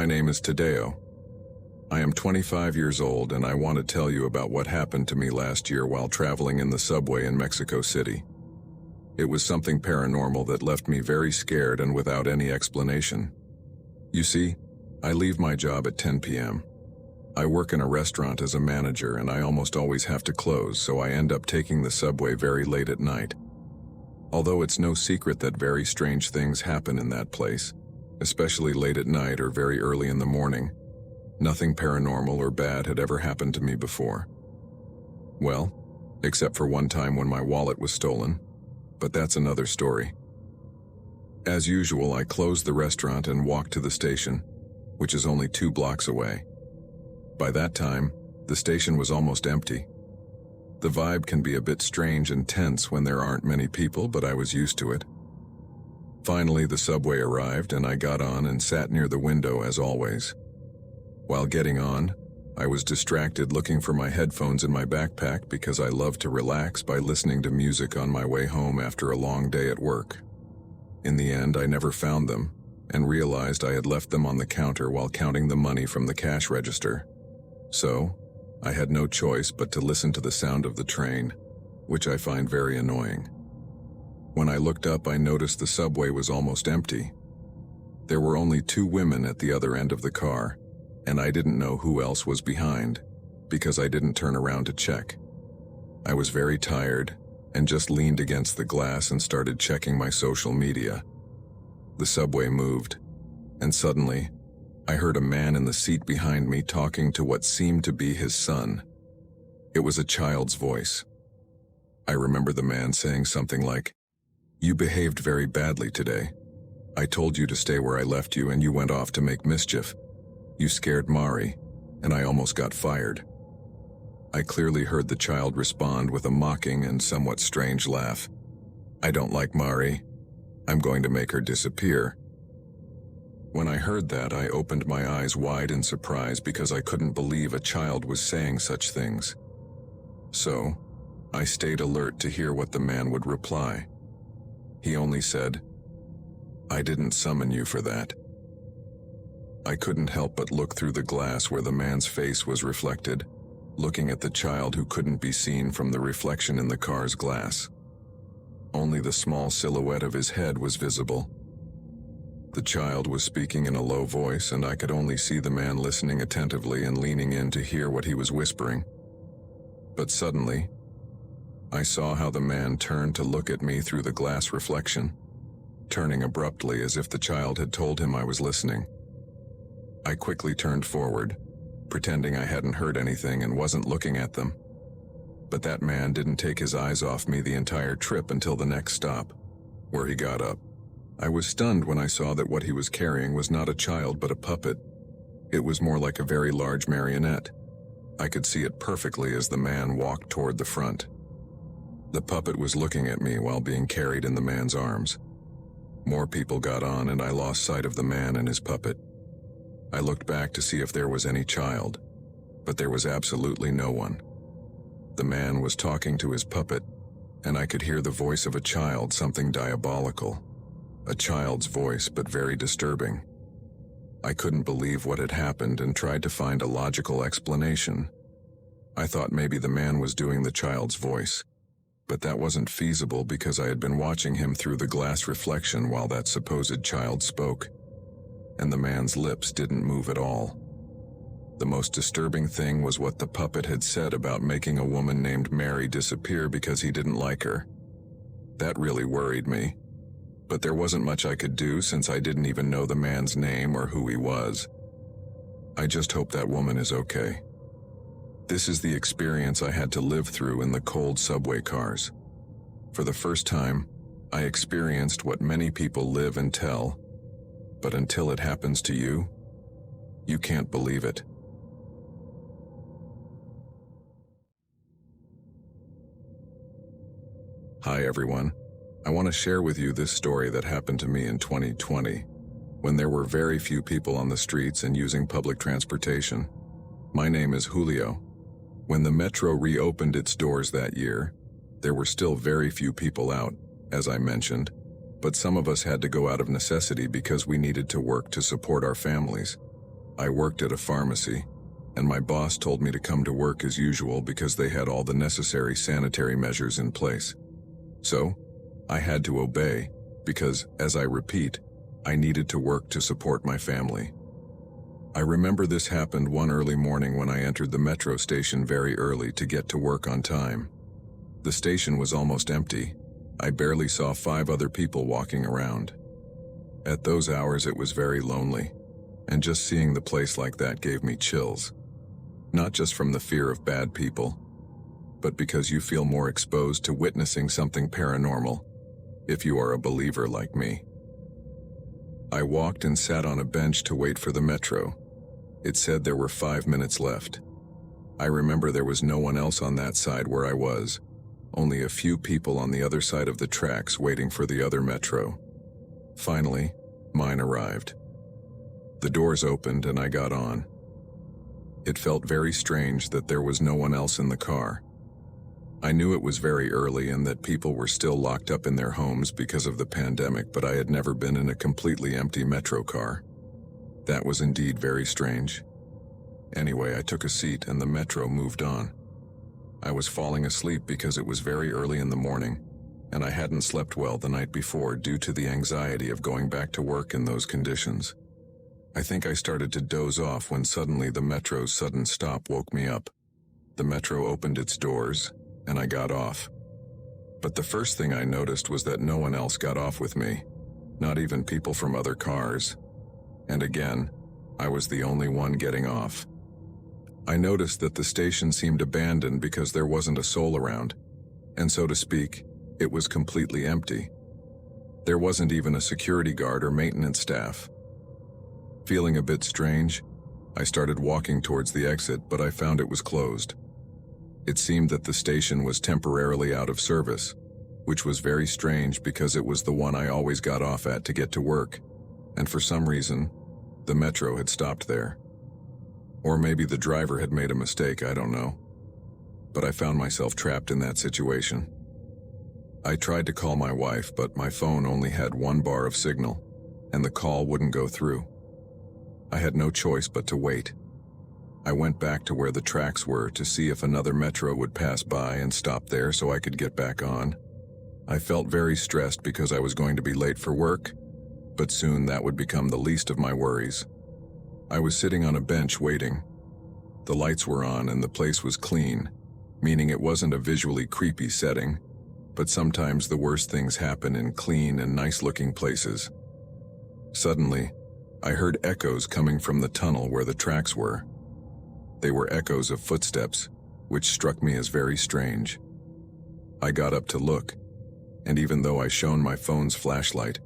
My name is Tadeo. I am 25 years old and I want to tell you about what happened to me last year while traveling in the subway in Mexico City. It was something paranormal that left me very scared and without any explanation. You see, I leave my job at 10 p.m. I work in a restaurant as a manager and I almost always have to close, so I end up taking the subway very late at night. Although it's no secret that very strange things happen in that place, especially late at night or very early in the morning, nothing paranormal or bad had ever happened to me before. Well, except for one time when my wallet was stolen, but that's another story. As usual, I closed the restaurant and walked to the station, which is only 2 blocks away. By that time, the station was almost empty. The vibe can be a bit strange and tense when there aren't many people, but I was used to it. Finally, the subway arrived and I got on and sat near the window as always. While getting on, I was distracted looking for my headphones in my backpack because I love to relax by listening to music on my way home after a long day at work. In the end, I never found them and realized I had left them on the counter while counting the money from the cash register. So, I had no choice but to listen to the sound of the train, which I find very annoying. When I looked up, I noticed the subway was almost empty. There were only 2 women at the other end of the car, and I didn't know who else was behind, because I didn't turn around to check. I was very tired, and just leaned against the glass and started checking my social media. The subway moved, and suddenly, I heard a man in the seat behind me talking to what seemed to be his son. It was a child's voice. I remember the man saying something like, "You behaved very badly today. I told you to stay where I left you and you went off to make mischief. You scared Mari, and I almost got fired." I clearly heard the child respond with a mocking and somewhat strange laugh. "I don't like Mari. I'm going to make her disappear." When I heard that, I opened my eyes wide in surprise because I couldn't believe a child was saying such things. So, I stayed alert to hear what the man would reply. He only said, "I didn't summon you for that." I couldn't help but look through the glass where the man's face was reflected, looking at the child who couldn't be seen from the reflection in the car's glass. Only the small silhouette of his head was visible. The child was speaking in a low voice, and I could only see the man listening attentively and leaning in to hear what he was whispering. But suddenly, I saw how the man turned to look at me through the glass reflection, turning abruptly as if the child had told him I was listening. I quickly turned forward, pretending I hadn't heard anything and wasn't looking at them. But that man didn't take his eyes off me the entire trip until the next stop, where he got up. I was stunned when I saw that what he was carrying was not a child but a puppet. It was more like a very large marionette. I could see it perfectly as the man walked toward the front. The puppet was looking at me while being carried in the man's arms. More people got on and I lost sight of the man and his puppet. I looked back to see if there was any child, but there was absolutely no one. The man was talking to his puppet, and I could hear the voice of a child, something diabolical. A child's voice, but very disturbing. I couldn't believe what had happened and tried to find a logical explanation. I thought maybe the man was doing the child's voice, but that wasn't feasible because I had been watching him through the glass reflection while that supposed child spoke, and the man's lips didn't move at all. The most disturbing thing was what the puppet had said about making a woman named Mary disappear because he didn't like her. That really worried me, but there wasn't much I could do since I didn't even know the man's name or who he was. I just hope that woman is okay. This is the experience I had to live through in the cold subway cars. For the first time, I experienced what many people live and tell, but until it happens to you, you can't believe it. Hi everyone. I want to share with you this story that happened to me in 2020, when there were very few people on the streets and using public transportation. My name is Julio. When the metro reopened its doors that year, there were still very few people out, as I mentioned, but some of us had to go out of necessity because we needed to work to support our families. I worked at a pharmacy, and my boss told me to come to work as usual because they had all the necessary sanitary measures in place. So, I had to obey because, as I repeat, I needed to work to support my family. I remember this happened one early morning when I entered the metro station very early to get to work on time. The station was almost empty. I barely saw 5 other people walking around. At those hours it was very lonely, and just seeing the place like that gave me chills. Not just from the fear of bad people, but because you feel more exposed to witnessing something paranormal, if you are a believer like me. I walked and sat on a bench to wait for the metro. It said there were 5 minutes left. I remember there was no one else on that side where I was, only a few people on the other side of the tracks waiting for the other metro. Finally, mine arrived. The doors opened and I got on. It felt very strange that there was no one else in the car. I knew it was very early and that people were still locked up in their homes because of the pandemic, but I had never been in a completely empty metro car. That was indeed very strange. Anyway, I took a seat and the metro moved on. I was falling asleep because it was very early in the morning, and I hadn't slept well the night before due to the anxiety of going back to work in those conditions. I think I started to doze off when suddenly the metro's sudden stop woke me up. The metro opened its doors, and I got off. But the first thing I noticed was that no one else got off with me, not even people from other cars. And again, I was the only one getting off. I noticed that the station seemed abandoned because there wasn't a soul around, and so to speak, it was completely empty. There wasn't even a security guard or maintenance staff. Feeling a bit strange, I started walking towards the exit, but I found it was closed. It seemed that the station was temporarily out of service, which was very strange because it was the one I always got off at to get to work, and for some reason, the metro had stopped there. Or maybe the driver had made a mistake, I don't know. But I found myself trapped in that situation. I tried to call my wife, but my phone only had 1 bar of signal, and the call wouldn't go through. I had no choice but to wait. I went back to where the tracks were to see if another metro would pass by and stop there so I could get back on. I felt very stressed because I was going to be late for work, but soon that would become the least of my worries. I was sitting on a bench waiting. The lights were on and the place was clean, meaning it wasn't a visually creepy setting, but sometimes the worst things happen in clean and nice-looking places. Suddenly, I heard echoes coming from the tunnel where the tracks were. They were echoes of footsteps, which struck me as very strange. I got up to look, and even though I shone my phone's flashlight,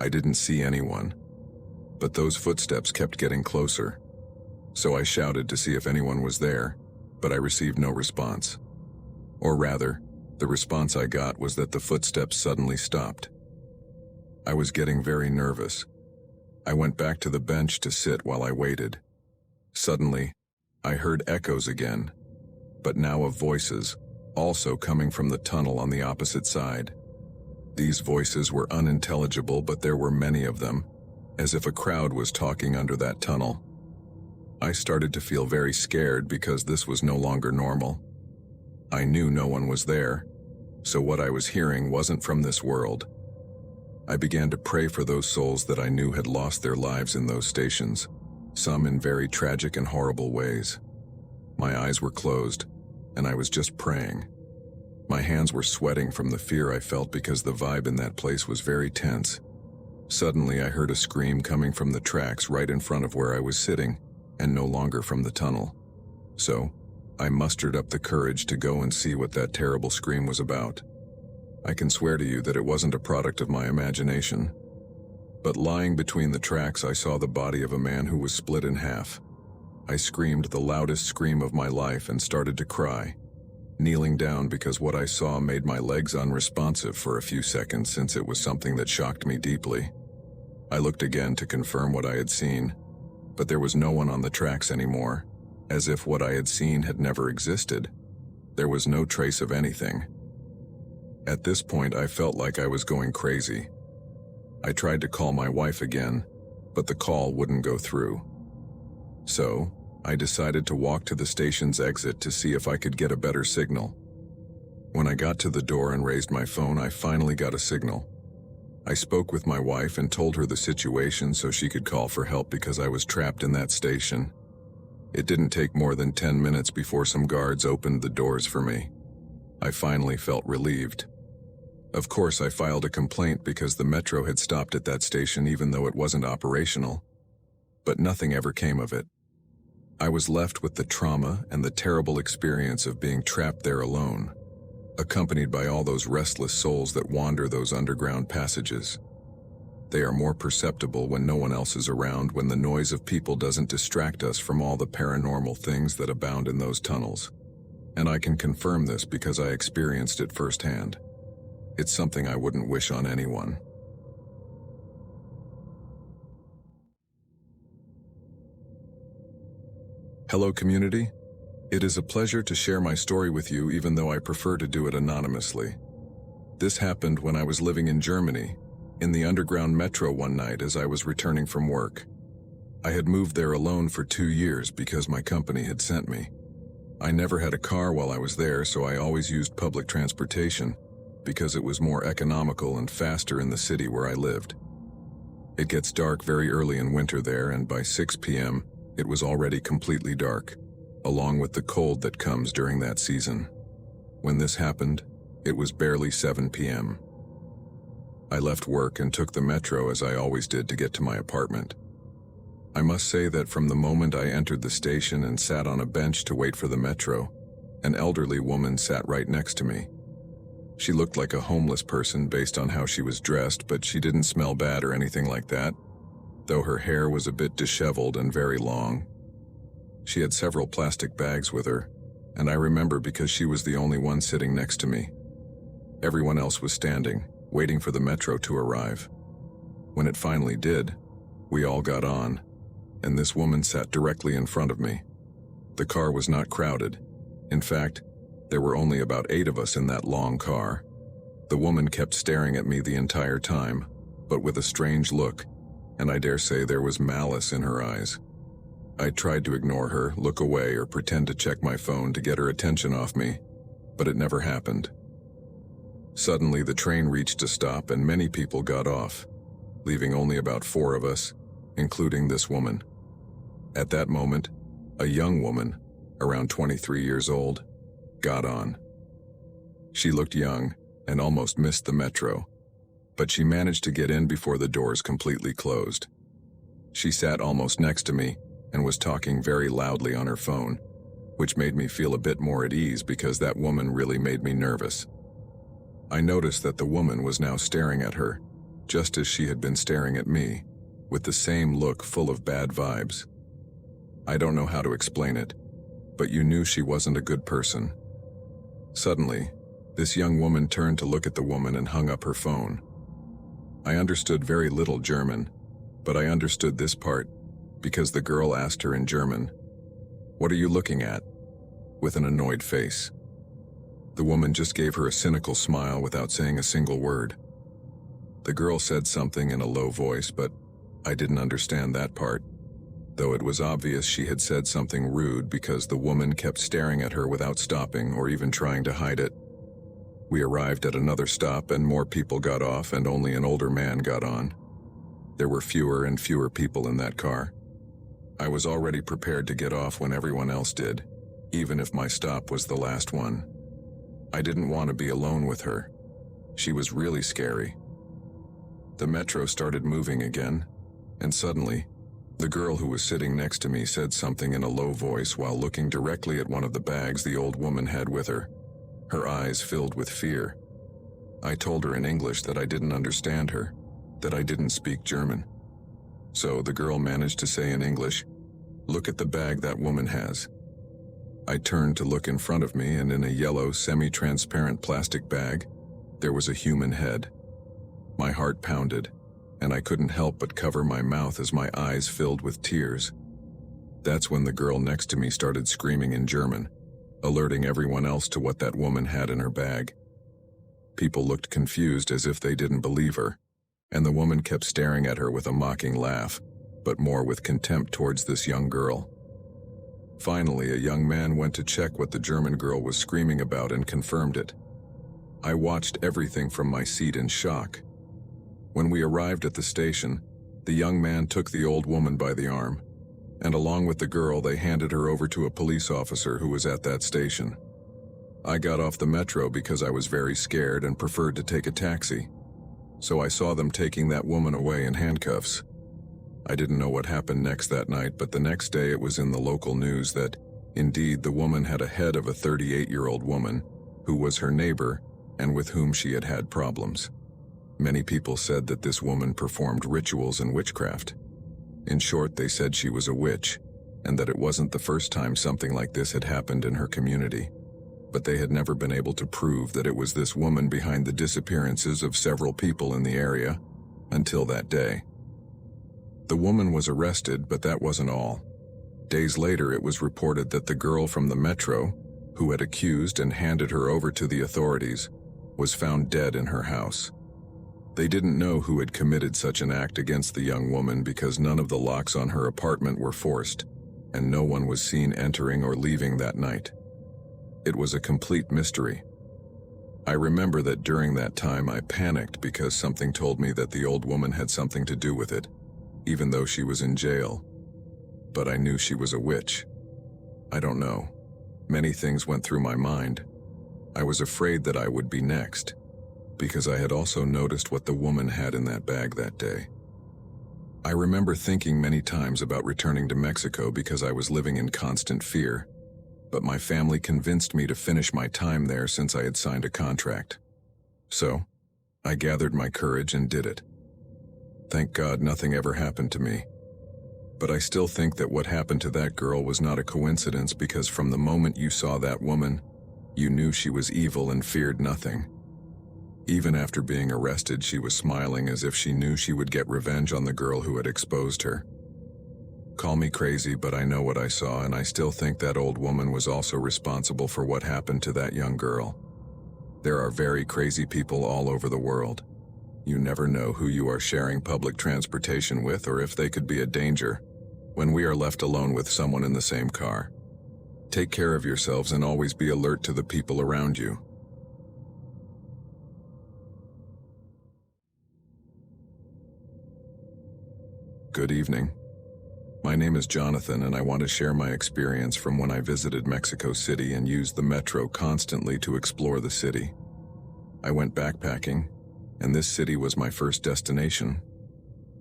I didn't see anyone. But those footsteps kept getting closer. So I shouted to see if anyone was there, but I received no response. Or rather, the response I got was that the footsteps suddenly stopped. I was getting very nervous. I went back to the bench to sit while I waited. Suddenly, I heard echoes again, but now of voices, also coming from the tunnel on the opposite side. These voices were unintelligible, but there were many of them, as if a crowd was talking under that tunnel. I started to feel very scared because this was no longer normal. I knew no one was there, so what I was hearing wasn't from this world. I began to pray for those souls that I knew had lost their lives in those stations, some in very tragic and horrible ways. My eyes were closed, and I was just praying. My hands were sweating from the fear I felt because the vibe in that place was very tense. Suddenly, I heard a scream coming from the tracks right in front of where I was sitting, and no longer from the tunnel. So, I mustered up the courage to go and see what that terrible scream was about. I can swear to you that it wasn't a product of my imagination. But lying between the tracks, I saw the body of a man who was split in half. I screamed the loudest scream of my life and started to cry, kneeling down because what I saw made my legs unresponsive for a few seconds since it was something that shocked me deeply. I looked again to confirm what I had seen, but there was no one on the tracks anymore, as if what I had seen had never existed. There was no trace of anything. At this point, I felt like I was going crazy. I tried to call my wife again, but the call wouldn't go through. So, I decided to walk to the station's exit to see if I could get a better signal. When I got to the door and raised my phone, I finally got a signal. I spoke with my wife and told her the situation so she could call for help because I was trapped in that station. It didn't take more than 10 minutes before some guards opened the doors for me. I finally felt relieved. Of course, I filed a complaint because the metro had stopped at that station even though it wasn't operational. But nothing ever came of it. I was left with the trauma and the terrible experience of being trapped there alone, accompanied by all those restless souls that wander those underground passages. They are more perceptible when no one else is around, when the noise of people doesn't distract us from all the paranormal things that abound in those tunnels. And I can confirm this because I experienced it firsthand. It's something I wouldn't wish on anyone. Hello, community. It is a pleasure to share my story with you, even though I prefer to do it anonymously. This happened when I was living in Germany, in the underground metro one night as I was returning from work. I had moved there alone for 2 years because my company had sent me. I never had a car while I was there, so I always used public transportation because it was more economical and faster in the city where I lived. It gets dark very early in winter there, and by 6 p.m., it was already completely dark, along with the cold that comes during that season. When this happened, it was barely 7 p.m. I left work and took the metro as I always did to get to my apartment. I must say that from the moment I entered the station and sat on a bench to wait for the metro, an elderly woman sat right next to me. She looked like a homeless person based on how she was dressed, but she didn't smell bad or anything like that, though her hair was a bit disheveled and very long. She had several plastic bags with her, and I remember because she was the only one sitting next to me. Everyone else was standing, waiting for the metro to arrive. When it finally did, we all got on, and this woman sat directly in front of me. The car was not crowded. In fact, there were only about 8 of us in that long car. The woman kept staring at me the entire time, but with a strange look, and I dare say there was malice in her eyes. I tried to ignore her, look away, or pretend to check my phone to get her attention off me, but it never happened. Suddenly, the train reached a stop and many people got off, leaving only about 4 of us, including this woman. At that moment, a young woman, around 23 years old, got on. She looked young and almost missed the metro, but she managed to get in before the doors completely closed. She sat almost next to me and was talking very loudly on her phone, which made me feel a bit more at ease because that woman really made me nervous. I noticed that the woman was now staring at her, just as she had been staring at me, with the same look full of bad vibes. I don't know how to explain it, but you knew she wasn't a good person. Suddenly, this young woman turned to look at the woman and hung up her phone. I understood very little German, but I understood this part because the girl asked her in German, "What are you looking at?" with an annoyed face. The woman just gave her a cynical smile without saying a single word. The girl said something in a low voice, but I didn't understand that part, though it was obvious she had said something rude because the woman kept staring at her without stopping or even trying to hide it. We arrived at another stop and more people got off and only an older man got on. There were fewer and fewer people in that car. I was already prepared to get off when everyone else did, even if my stop was the last one. I didn't want to be alone with her. She was really scary. The metro started moving again, and suddenly, the girl who was sitting next to me said something in a low voice while looking directly at one of the bags the old woman had with her, her eyes filled with fear. I told her in English that I didn't understand her, that I didn't speak German. So the girl managed to say in English, "Look at the bag that woman has." I turned to look in front of me, and in a yellow, semi-transparent plastic bag, there was a human head. My heart pounded, and I couldn't help but cover my mouth as my eyes filled with tears. That's when the girl next to me started screaming in German, alerting everyone else to what that woman had in her bag. People looked confused as if they didn't believe her, and the woman kept staring at her with a mocking laugh, but more with contempt towards this young girl. Finally, a young man went to check what the German girl was screaming about and confirmed it. I watched everything from my seat in shock. When we arrived at the station, the young man took the old woman by the arm, and along with the girl, they handed her over to a police officer who was at that station. I got off the metro because I was very scared and preferred to take a taxi, so I saw them taking that woman away in handcuffs. I didn't know what happened next that night, but the next day it was in the local news that, indeed, the woman had a head of a 38-year-old woman who was her neighbor and with whom she had had problems. Many people said that this woman performed rituals and witchcraft. In short, they said she was a witch, and that it wasn't the first time something like this had happened in her community. But they had never been able to prove that it was this woman behind the disappearances of several people in the area until that day. The woman was arrested, but that wasn't all. Days later, it was reported that the girl from the metro, who had accused and handed her over to the authorities, was found dead in her house. They didn't know who had committed such an act against the young woman because none of the locks on her apartment were forced, and no one was seen entering or leaving that night. It was a complete mystery. I remember that during that time I panicked because something told me that the old woman had something to do with it, even though she was in jail. But I knew she was a witch. I don't know. Many things went through my mind. I was afraid that I would be next, because I had also noticed what the woman had in that bag that day. I remember thinking many times about returning to Mexico because I was living in constant fear, but my family convinced me to finish my time there since I had signed a contract. So, I gathered my courage and did it. Thank God nothing ever happened to me. But I still think that what happened to that girl was not a coincidence because from the moment you saw that woman, you knew she was evil and feared nothing. Even after being arrested, she was smiling as if she knew she would get revenge on the girl who had exposed her. Call me crazy, but I know what I saw, and I still think that old woman was also responsible for what happened to that young girl. There are very crazy people all over the world. You never know who you are sharing public transportation with or if they could be a danger when we are left alone with someone in the same car. Take care of yourselves and always be alert to the people around you. Good evening. My name is Jonathan, and I want to share my experience from when I visited Mexico City and used the metro constantly to explore the city. I went backpacking, and this city was my first destination.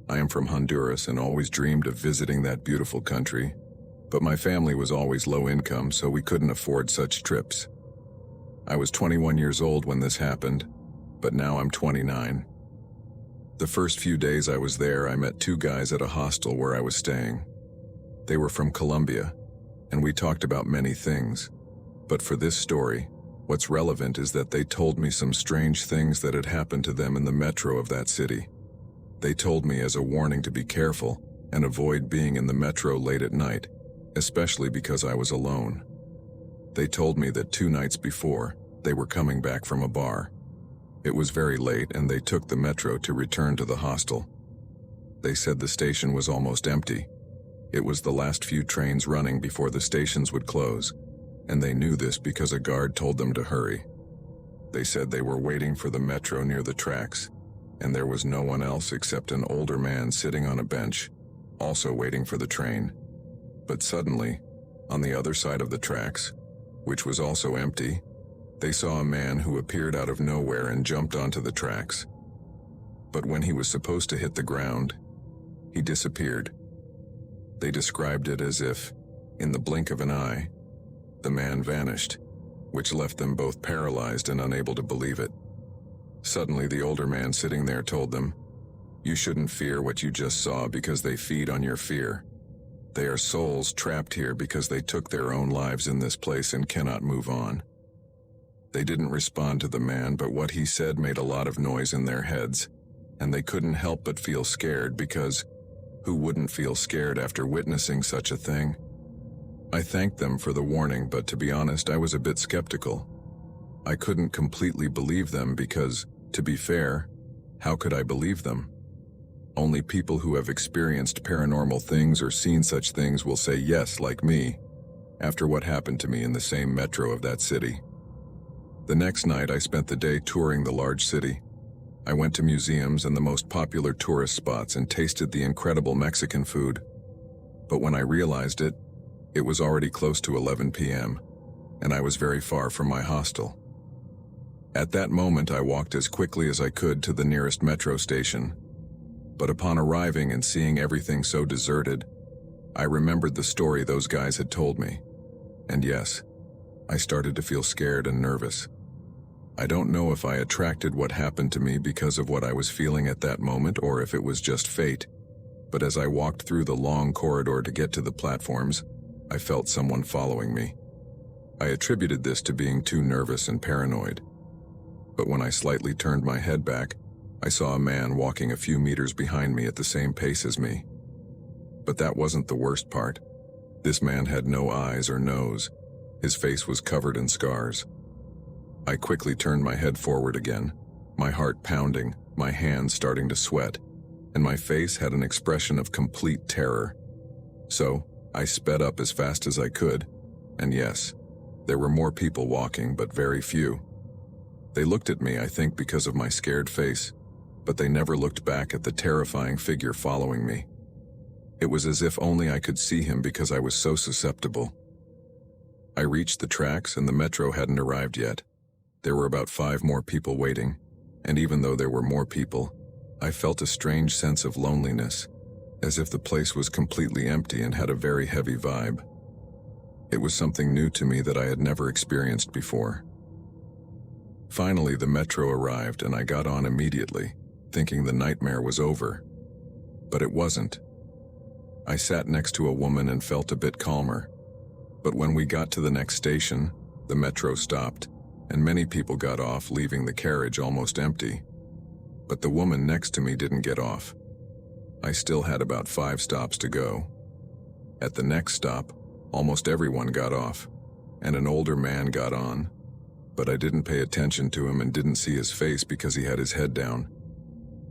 I am from Honduras and always dreamed of visiting that beautiful country, but my family was always low income, so we couldn't afford such trips. I was 21 years old when this happened, but now I'm 29. The first few days I was there, I met two guys at a hostel where I was staying. They were from Colombia, and we talked about many things. But for this story, what's relevant is that they told me some strange things that had happened to them in the metro of that city. They told me as a warning to be careful and avoid being in the metro late at night, especially because I was alone. They told me that 2 nights before, they were coming back from a bar. It was very late and they took the metro to return to the hostel. They said the station was almost empty. It was the last few trains running before the stations would close, and they knew this because a guard told them to hurry. They said they were waiting for the metro near the tracks, and there was no one else except an older man sitting on a bench, also waiting for the train. But suddenly, on the other side of the tracks, which was also empty, they saw a man who appeared out of nowhere and jumped onto the tracks. But when he was supposed to hit the ground, he disappeared. They described it as if, in the blink of an eye, the man vanished, which left them both paralyzed and unable to believe it. Suddenly, the older man sitting there told them, "You shouldn't fear what you just saw because they feed on your fear. They are souls trapped here because they took their own lives in this place and cannot move on." They didn't respond to the man, but what he said made a lot of noise in their heads, and they couldn't help but feel scared because who wouldn't feel scared after witnessing such a thing? I thanked them for the warning, but to be honest, I was a bit skeptical. I couldn't completely believe them because, to be fair, how could I believe them? Only people who have experienced paranormal things or seen such things will say yes, like me. after what happened to me in the same metro of that city. The next night, I spent the day touring the large city. I went to museums and the most popular tourist spots and tasted the incredible Mexican food. But when I realized it, it was already close to 11 p.m., and I was very far from my hostel. At that moment, I walked as quickly as I could to the nearest metro station. But upon arriving and seeing everything so deserted, I remembered the story those guys had told me. And yes, I started to feel scared and nervous. I don't know if I attracted what happened to me because of what I was feeling at that moment or if it was just fate. But as I walked through the long corridor to get to the platforms, I felt someone following me. I attributed this to being too nervous and paranoid. But when I slightly turned my head back, I saw a man walking a few meters behind me at the same pace as me. But that wasn't the worst part. This man had no eyes or nose. His face was covered in scars. I quickly turned my head forward again, my heart pounding, my hands starting to sweat, and my face had an expression of complete terror. So, I sped up as fast as I could, and yes, there were more people walking, but very few. They looked at me, I think because of my scared face, but they never looked back at the terrifying figure following me. It was as if only I could see him because I was so susceptible. I reached the tracks and the metro hadn't arrived yet. There were about 5 more people waiting, and even though there were more people, I felt a strange sense of loneliness, as if the place was completely empty and had a very heavy vibe. It was something new to me that I had never experienced before. Finally, the metro arrived and I got on immediately, thinking the nightmare was over. But it wasn't. I sat next to a woman and felt a bit calmer. But when we got to the next station, the metro stopped, and many people got off, leaving the carriage almost empty. But the woman next to me didn't get off. I still had about 5 stops to go. At the next stop, almost everyone got off, and an older man got on. But I didn't pay attention to him and didn't see his face because he had his head down.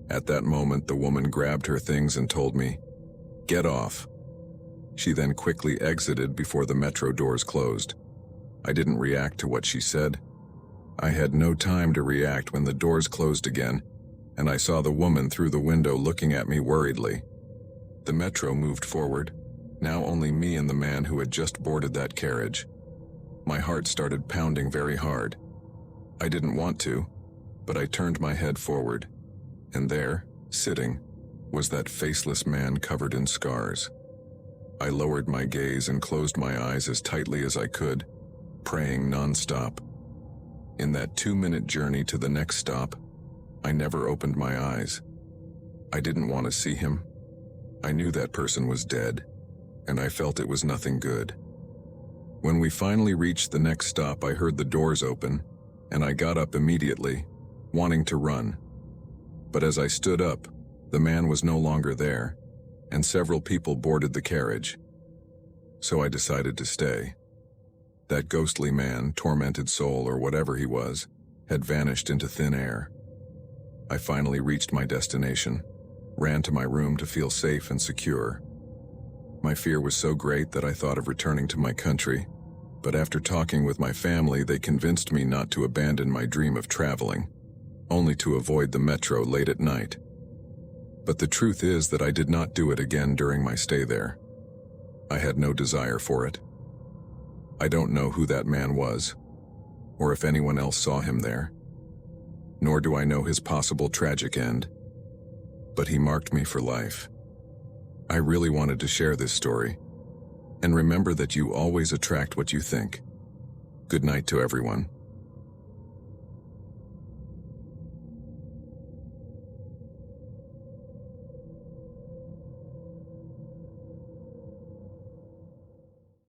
At that moment, the woman grabbed her things and told me, "Get off." She then quickly exited before the metro doors closed. I didn't react to what she said. I had no time to react when the doors closed again, and I saw the woman through the window looking at me worriedly. The metro moved forward, now only me and the man who had just boarded that carriage. My heart started pounding very hard. I didn't want to, but I turned my head forward, and there, sitting, was that faceless man covered in scars. I lowered my gaze and closed my eyes as tightly as I could, praying non-stop. In that 2-minute journey to the next stop, I never opened my eyes. I didn't want to see him. I knew that person was dead, and I felt it was nothing good. When we finally reached the next stop, I heard the doors open, and I got up immediately, wanting to run. But as I stood up, the man was no longer there, and several people boarded the carriage. So I decided to stay. That ghostly man, tormented soul or whatever he was, had vanished into thin air. I finally reached my destination, ran to my room to feel safe and secure. My fear was so great that I thought of returning to my country, but after talking with my family, they convinced me not to abandon my dream of traveling, only to avoid the metro late at night. But the truth is that I did not do it again during my stay there. I had no desire for it. I don't know who that man was, or if anyone else saw him there, nor do I know his possible tragic end, but he marked me for life. I really wanted to share this story, and remember that you always attract what you think. Good night to everyone.